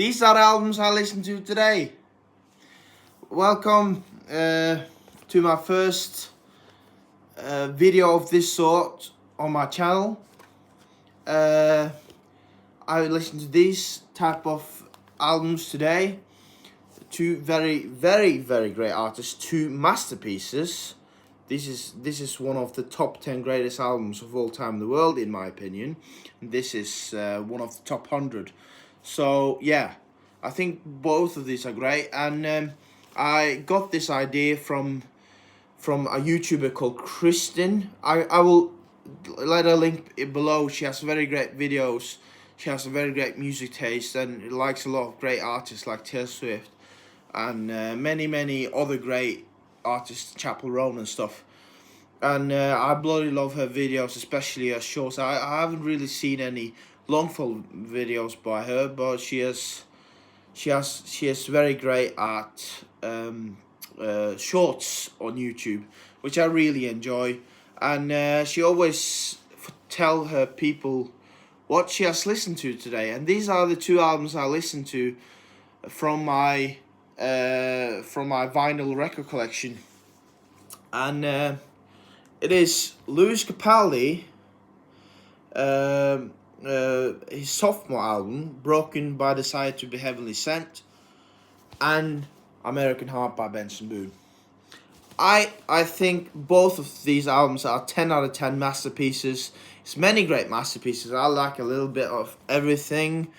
These are the albums I listen to today. Welcome to my first video of this sort on my channel. I listen to these type of albums today. Two very great artists, two masterpieces. This is one of the top 10 greatest albums of all time in the world, in my opinion. And this is one of the top 100. So yeah, I think both of these are great. And I got this idea from a YouTuber called Kristin. I will let her link it below. She has very great videos. She has a very great music taste and likes a lot of great artists like Taylor Swift and many other great artists, Chapel Roan and stuff. And I bloody love her videos, especially her shorts. I haven't really seen any long form videos by her, but she is very great at shorts on YouTube, which I really enjoy. And she always tell her people what she has listened to today. And these are the two albums I listened to from my vinyl record collection. And it is Lewis Capaldi, his sophomore album, Broken by Desire to be Heavenly Sent, and American Heart by Benson Boone. I think both of these albums are 10 out of 10 masterpieces. It's many great masterpieces. I like a little bit of everything,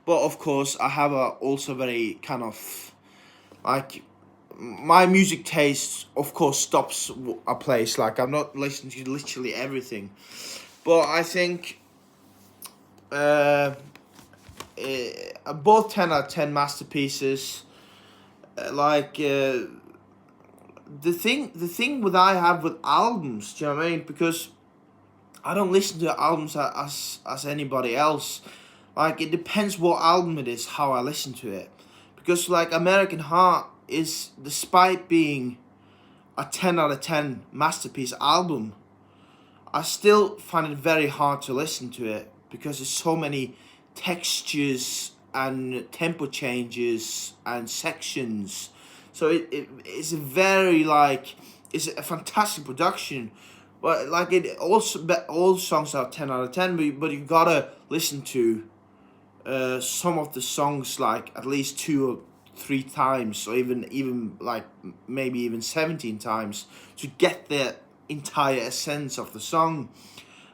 but of course I have also very kind of like, my music taste of course stops a place. Like, I'm not listening to literally everything, but I think both 10 out of 10 masterpieces. The thing that I have with albums, do you know what I mean? Because I don't listen to albums as anybody else. Like, it depends what album it is, how I listen to it. Because like American Heart is, despite being a 10 out of 10 masterpiece album, I still find it very hard to listen to it because there's so many textures and tempo changes and sections. So it's a very it's a fantastic production, but like it also, all songs are 10 out of 10, but you gotta listen to some of the songs like at least 2 or 3 times, or even like maybe even 17 times to get the entire essence of the song.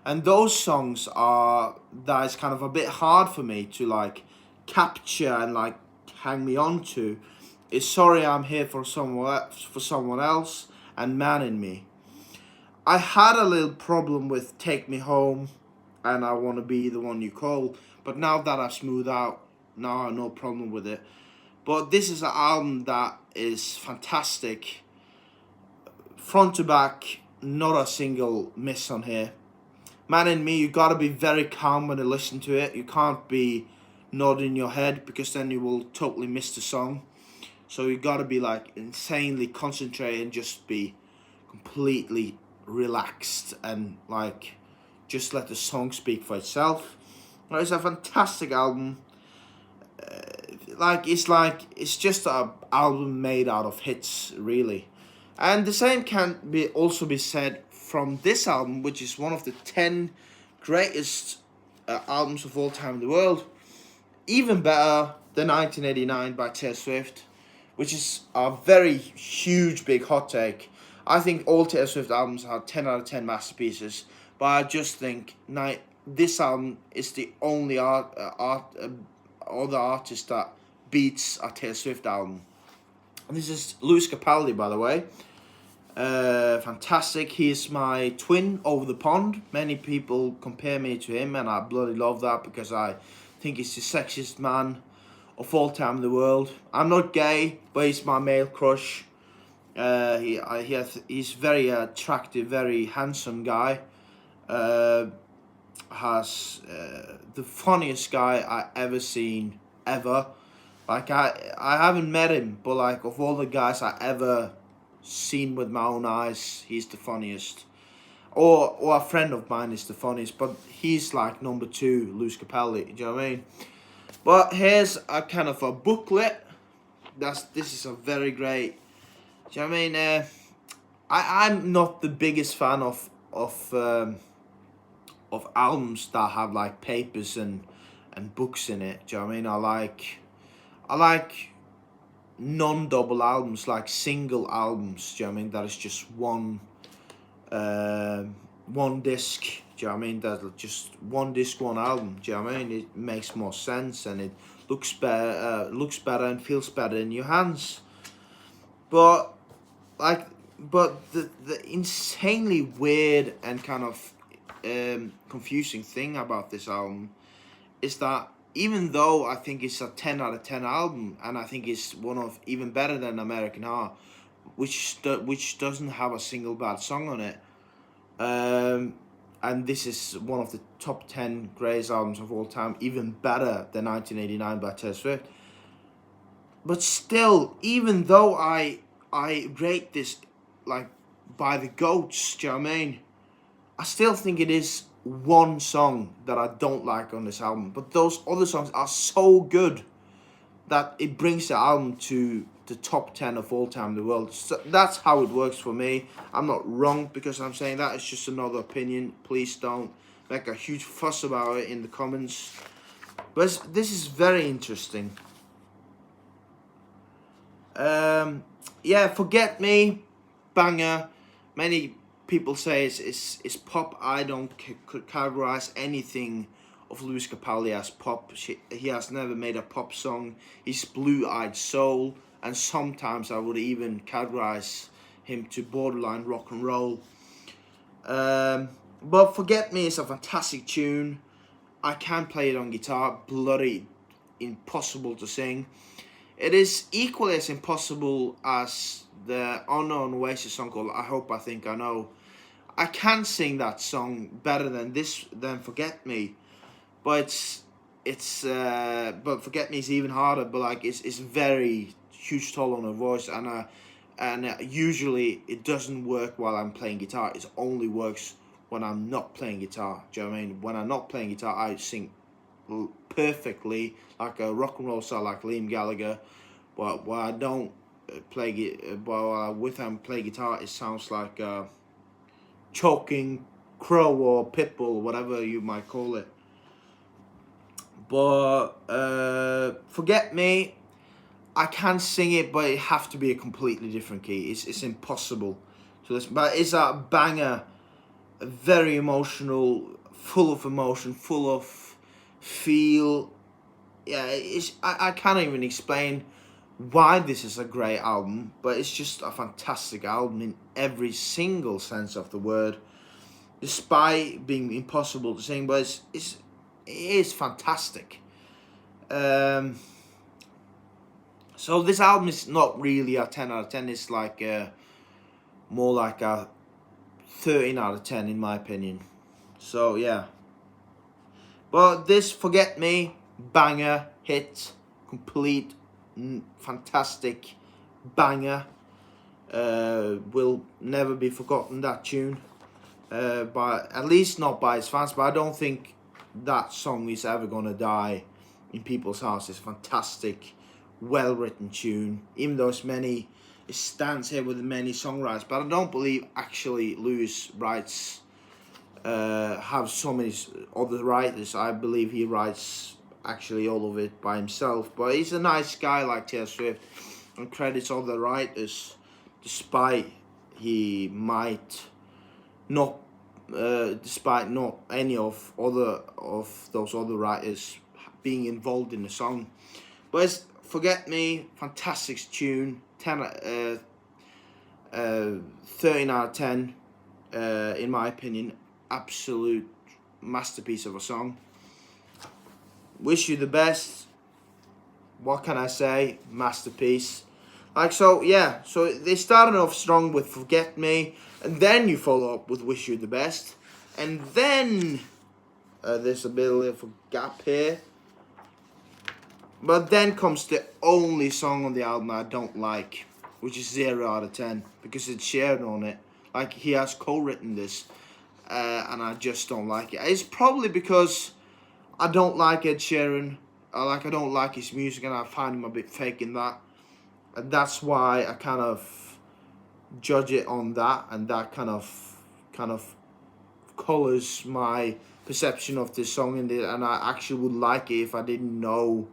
And those songs that is kind of a bit hard for me to like capture and like hang me on to. Is Sorry I'm Here for Someone Else and Man in Me. I had a little problem with Take Me Home and I Want to Be the One You Call, but now that I've smoothed out, now I have no problem with it. But this is an album that is fantastic, front to back, not a single miss on here. Man in Me, you gotta be very calm when you listen to it. You can't be nodding your head because then you will totally miss the song. So you gotta be like insanely concentrated and just be completely relaxed and like just let the song speak for itself. It's a fantastic album. It's just an album made out of hits, really. And the same can also be said from this album, which is one of the 10 greatest albums of all time in the world. Even better than 1989 by Taylor Swift, which is a very huge big hot take. I think all Taylor Swift albums are 10 out of 10 masterpieces, but I just think this album is the only other artist that beats a Taylor Swift album. And this is Lewis Capaldi, by the way. Fantastic. He is my twin over the pond. Many people compare me to him, and I bloody love that because I think he's the sexiest man of all time in the world. I'm not gay, but he's my male crush. He's very attractive, very handsome guy. Has the funniest guy I ever seen ever. Like I haven't met him, but like of all the guys I ever seen with my own eyes, he's the funniest. Or a friend of mine is the funniest, but he's like number 2, Lewis Capaldi. Do you know what I mean? But here's a kind of a booklet. This is a very great. Do you know what I mean? I'm not the biggest fan of albums that have like papers and books in it. Do you know what I mean? I like non-double albums, like single albums. Do you know what I mean? That is just one disc. Do you know what I mean? That's just one disc, one album. Do you know what I mean? It makes more sense and it looks better and feels better in your hands. But like, the insanely weird and kind of confusing thing about this album is that even though I think it's a 10 out of 10 album, and I think it's one of even better than American Heart, which doesn't have a single bad song on it, and this is one of the top 10 greatest albums of all time, even better than 1989 by Taylor Swift. But still, even though I rate this like by the goats, do you know what I mean? I still think it is one song that I don't like on this album. But those other songs are so good that it brings the album to the top 10 of all time in the world. So that's how it works for me. I'm not wrong because I'm saying that. It's just another opinion. Please don't make a huge fuss about it in the comments. But this is very interesting. Yeah, Forget Me, banger. Many people say it's pop. I don't categorize anything of Lewis Capaldi as pop. He has never made a pop song. He's blue-eyed soul, and sometimes I would even categorize him to borderline rock and roll. But Forget Me is a fantastic tune. I can play it on guitar. Bloody impossible to sing. It is equally as impossible as the unknown Oasis song called I Hope I Think I Know. I can sing that song better than Forget Me, but but Forget Me is even harder. But like it's very huge toll on the voice, and usually it doesn't work while I'm playing guitar. It only works when I'm not playing guitar. Do you know what I mean? When I'm not playing guitar, I sing perfectly like a rock and roll star like Liam Gallagher, but while I don't play guitar, it sounds like a choking crow or pitbull, whatever you might call it. But Forget Me, I can sing it, but it have to be a completely different key. It's impossible to listen. But it's a banger, very emotional, full of emotion, full of feel. Yeah, I can't even explain why this is a great album, but it's just a fantastic album in every single sense of the word, despite being impossible to sing. But it is fantastic. So this album is not really a 10 out of 10. It's like more like a 13 out of 10 in my opinion. So yeah. But this Forget Me, banger, hit, complete, fantastic banger. Will never be forgotten, that tune. At least not by his fans, but I don't think that song is ever going to die in people's hearts. It's a fantastic, well-written tune. Even though it stands here with many songwriters, but I don't believe actually Lewis writes have so many other writers. I believe he writes actually all of it by himself. But he's a nice guy like Taylor Swift, and credits other writers, despite he might not, despite not any of those other writers being involved in the song. But it's Forget Me, fantastic tune, 13 out of 10, in my opinion. Absolute masterpiece of a song. Wish You the Best. What can I say? Masterpiece. Like, so yeah, so they started off strong with Forget Me, and then you follow up with Wish You the Best, and then there's a bit of a gap here. But then comes the only song on the album I don't like, which is 0 out of 10, because it's shared on it. Like, he has co-written this, and I just don't like it. It's probably because I don't like Ed Sheeran, I don't like his music, and I find him a bit fake in that, and that's why I kind of judge it on that, and that kind of colors my perception of this song, and I actually would like it if I didn't know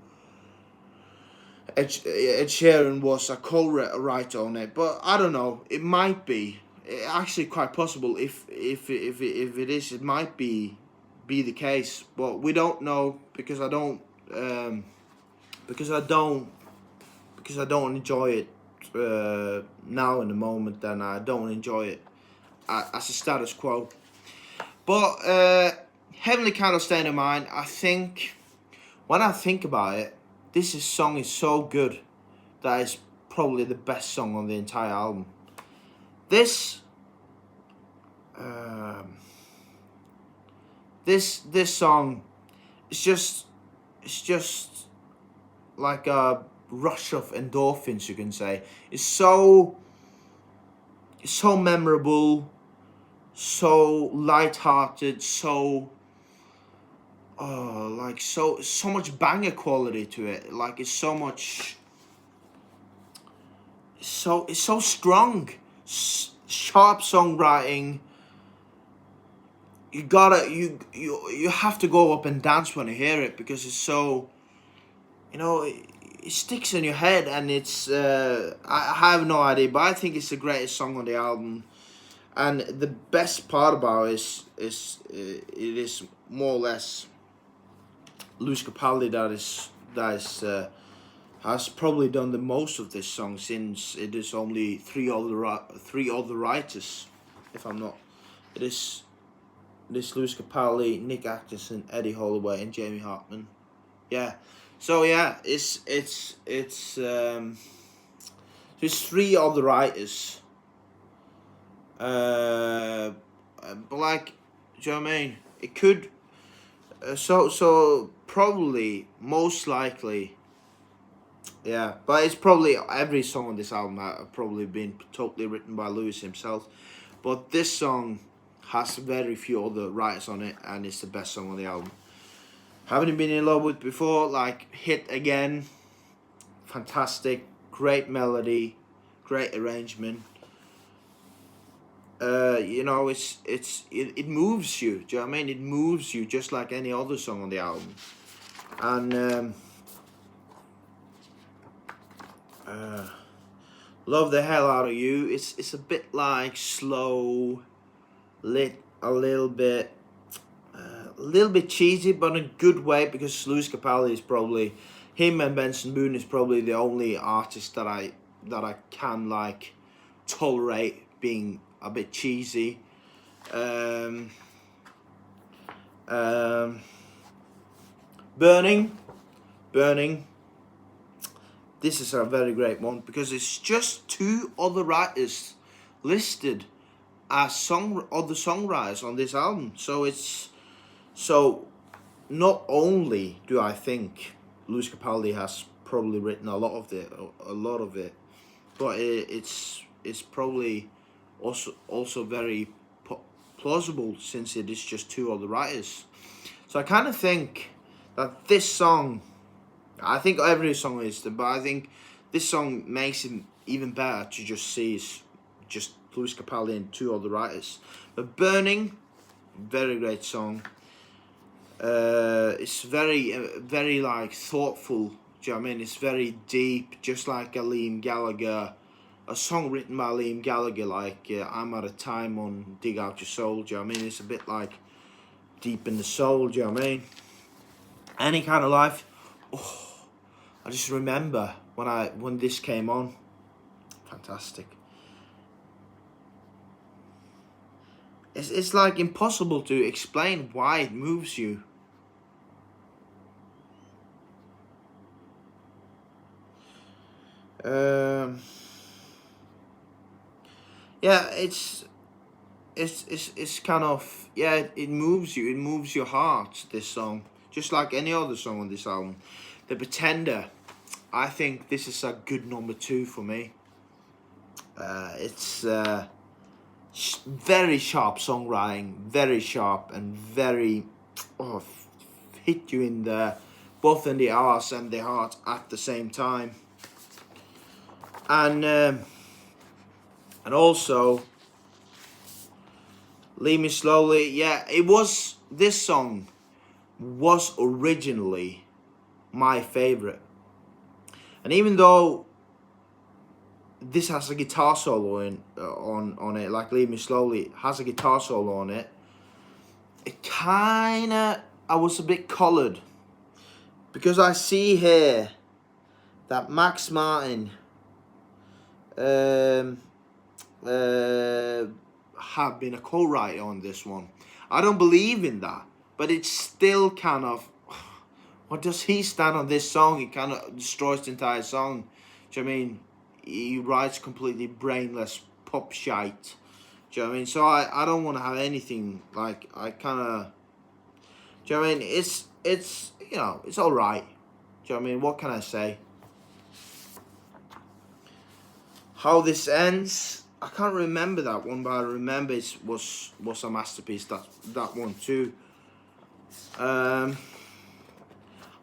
Ed Sheeran was a co-writer on it. But I don't know. It might be actually quite possible. If it is, it might be the case. But we don't know because I don't because I don't because I don't enjoy it now in the moment, and I don't enjoy it as a status quo. But Heavenly Kind of State of Mind, I think, when I think about it, song is so good that it's probably the best song on the entire album. This song is just like a rush of endorphins, you can say. It's so memorable, so light-hearted, so so much banger quality to it. Like it's so much, it's so strong, sharp songwriting. You have to go up and dance when you hear it, because it's so, it sticks in your head, and it's I have no idea, but I think it's the greatest song on the album. And the best part about it is it is more or less Lewis Capaldi that has probably done the most of this song, since it is only three other writers, if I'm not. It is Lewis Capaldi, Nick Atkinson, Eddie Holloway, and Jamie Hartman. Yeah. So yeah, it's three other writers. But like, do you know what I mean? It could. So probably, most likely. Yeah, but it's probably every song on this album have probably been totally written by Lewis himself. But this song has very few other writers on it, and it's the best song on the album. Haven't been in love with before, like hit again. Fantastic, great melody, great arrangement. It moves you. Do you know what I mean? It moves you just like any other song on the album. And Love the Hell Out of You. It's a bit like slow, lit, a little bit cheesy, but in a good way, because Lewis Capaldi is probably, him and Benson Boone is probably the only artist that I can like tolerate being a bit cheesy. Burning. This is a very great one, because it's just two other writers listed as other songwriters on this album. So not only do I think Lewis Capaldi has probably written a lot of it, but it's probably also very plausible, since it is just two other writers. So I kind of think that this song, I think every song is, but I think this song makes it even better to just see it's just Lewis Capaldi and two other writers. But Burning, very great song. It's very like thoughtful. Do you know what I mean? It's very deep, just like a Liam Gallagher, a song written by Liam Gallagher, like I'm Out of Time on Dig Out Your Soul. Do you know what I mean? It's a bit like deep in the soul. Do you know what I mean? Any Kind of Life. Oh, I just remember when this came on. Fantastic. It's like impossible to explain why it moves you. Yeah, it's kind of, yeah, it moves you. It moves your heart, this song, just like any other song on this album. The Pretender, I think this is a good number 2 for me. It's very sharp songwriting, very sharp, and very hit you in the both in the arse and the heart at the same time. And also, Leave Me Slowly. Yeah, this song was originally my favorite, and even though this has a guitar solo on it, like Leave Me Slowly has a guitar solo on it, I was a bit coloured, because I see here that Max Martin have been a co-writer on this one. I don't believe in that, but it's still kind of, what does he stand on this song? It kind of destroys the entire song. Do you know what I mean? He writes completely brainless pop shite. Do you know what I mean? So I don't want to have anything, like, I kind of, do you know what I mean? It's it's alright. Do you know what I mean? What can I say? How this ends, I can't remember that one, but I remember it was a masterpiece. That one too. How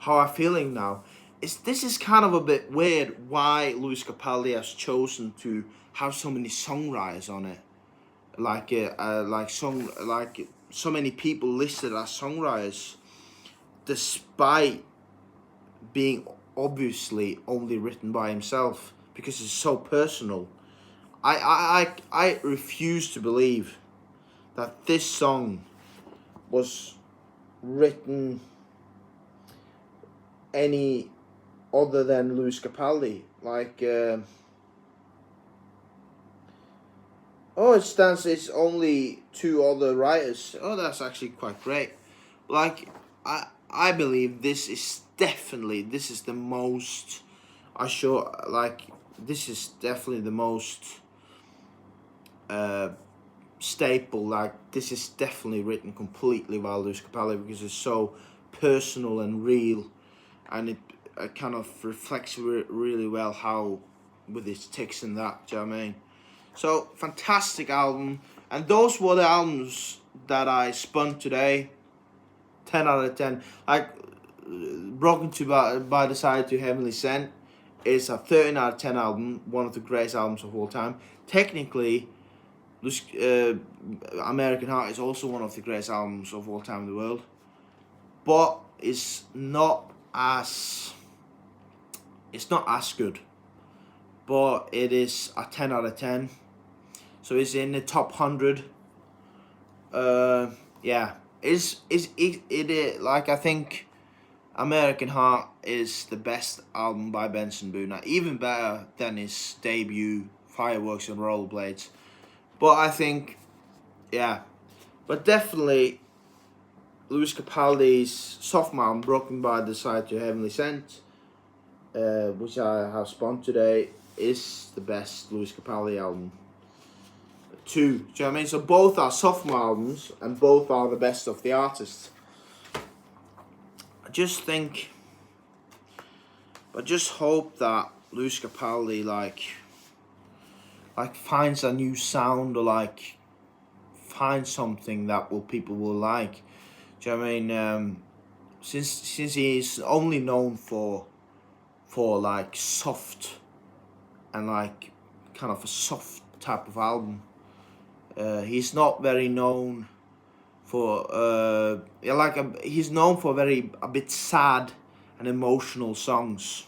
I'm feeling now. This is kind of a bit weird why Lewis Capaldi has chosen to have so many songwriters on it, like so many people listed as songwriters, despite being obviously only written by himself, because it's so personal. I refuse to believe that this song was written any other than Lewis Capaldi. Like, it's only two other writers. Oh, that's actually quite great. Like, I believe this is the most, this is definitely the most staple. Like, this is definitely written completely by Lewis Capaldi, because it's so personal and real, and it kind of reflects really well how, with its ticks and that. Do you know what I mean? So, fantastic album, and those were the albums that I spun today. 10 out of 10. Like, Broken to by the Side to Heavenly Sent is a 13 out of 10 album, one of the greatest albums of all time. Technically, American Heart is also one of the greatest albums of all time in the world, but it's not as good. But it is a 10 out of 10. So it's in the top 100. Yeah. Like, I think American Heart is the best album by Benson Boone, even better than his debut Fireworks and Rollerblades. But I think, yeah, but definitely Lewis Capaldi's sophomore album, Broken by the Side to Heavenly Sent, which I have spun today, is the best Lewis Capaldi album. Do you know what I mean? So both are sophomore albums, and both are the best of the artists. I just hope that Lewis Capaldi like finds a new sound, or like finds something that people will like. Do you know what I mean? Since he's only known for like soft and like kind of a soft type of album. He's not very known for he's known for a bit sad and emotional songs,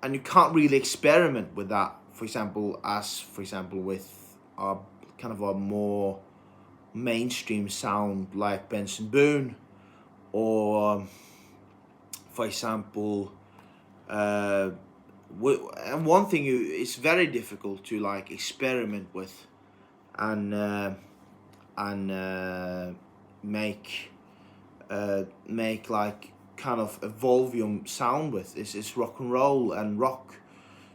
and you can't really experiment with that. For example, with a kind of a more mainstream sound like Benson Boone, or for example, and one thing it's very difficult to like experiment with and make like kind of evolve your sound with is rock and roll and rock.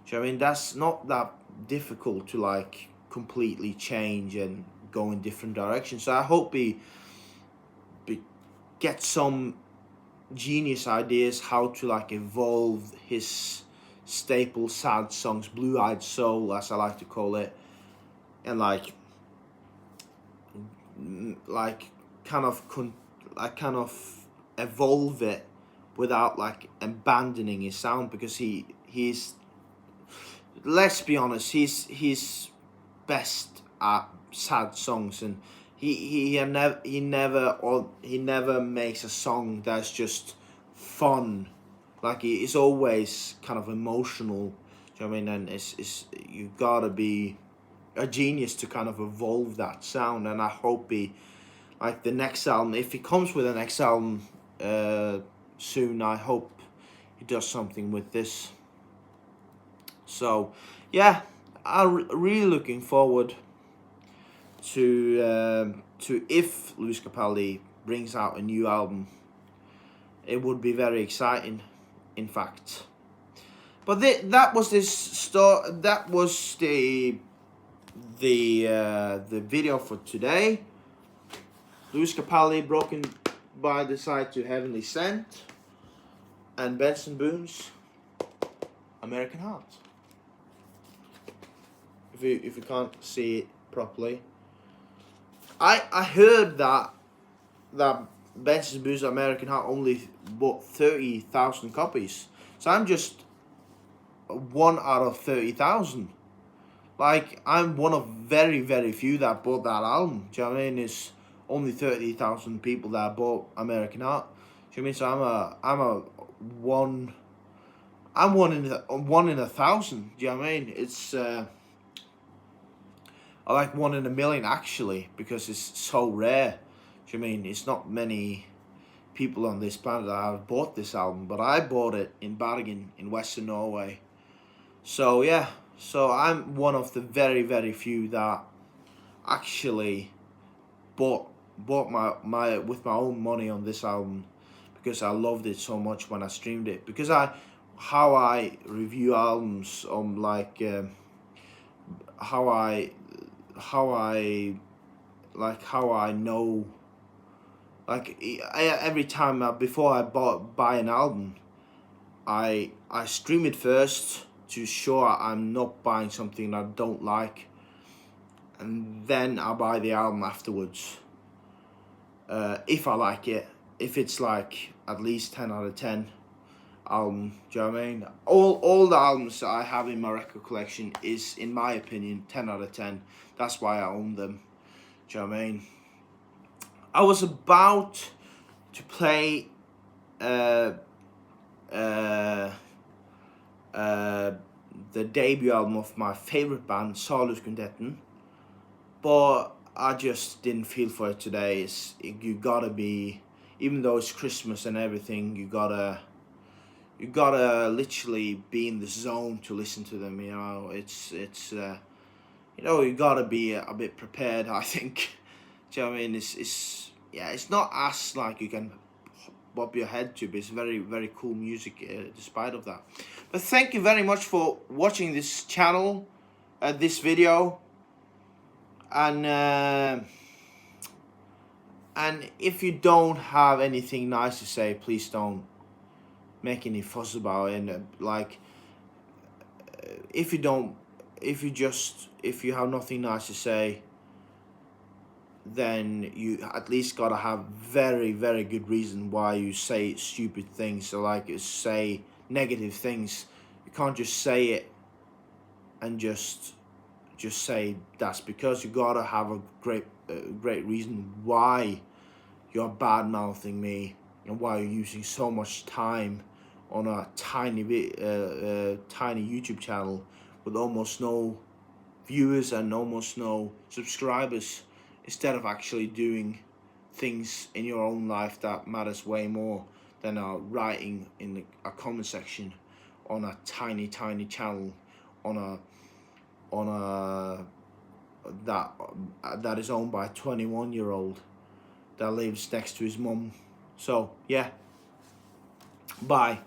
Do you know what I mean? That's not that difficult to like completely change and go in different directions. So I hope he get some genius ideas how to like evolve his staple sad songs, Blue-Eyed Soul as I like to call it, and like kind of evolve it without like abandoning his sound, because he's, let's be honest, he's best at sad songs, and he never makes a song that's just fun. Like it's always kind of emotional. Do you know what I mean? And it's you gotta be a genius to kind of evolve that sound. And I hope he, like the next album, if he comes with a next album soon, I hope he does something with this. So yeah, I'm really looking forward to if Lewis Capaldi brings out a new album. It would be very exciting, in fact. But that was this start. That was the video for today. Lewis Capaldi, Broken by the Side to Heavenly Sent, and Benson Boone's American Heart. If you can't see it properly, I heard that Benson Boone's American Heart only bought 30,000 copies. So I'm just 1 out of 30,000. Like, I'm one of very, very few that bought that album. Do you know what I mean? It's only 30,000 people that bought American Heart. Do you know what I mean? So I'm one in 1,000. Do you know what I mean? It's I like 1 in 1,000,000 actually, because it's so rare. Do you know what I mean? It's not many people on this planet that have bought this album, but I bought it in Bergen in Western Norway. So yeah, so I'm one of the very, very few that actually bought my with my own money on this album, because I loved it so much when I streamed it. Because how I review albums on like how I know, like every time before I buy an album, I stream it first to sure I'm not buying something I don't like, and then I buy the album afterwards. If I like it, if it's like at least 10 out of 10 album, do you know what I mean? All the albums that I have in my record collection is, in my opinion, 10 out of 10. That's why I own them. Do you know what I mean? I was about to play the debut album of my favorite band, Saluskvintetten, but I just didn't feel for it today. You gotta be, even though it's Christmas and everything, you gotta literally be in the zone to listen to them. You know, it's you know, you gotta be a bit prepared, I think. Do you know what I mean? It's not as like you can bob your head to, but it's very, very cool music despite of that. But thank you very much for watching this channel, this video, and if you don't have anything nice to say, please don't make any fuss about it. And if you have nothing nice to say, then you at least gotta have very, very good reason why you say stupid things. So like, say negative things. You can't just say it and just say that's because. You gotta have a great reason why you're bad mouthing me, and why you're using so much time on a tiny YouTube channel with almost no viewers and almost no subscribers, instead of actually doing things in your own life that matters way more than writing in a comment section on a tiny channel on a that is owned by a 21-year-old that lives next to his mum. So yeah, bye.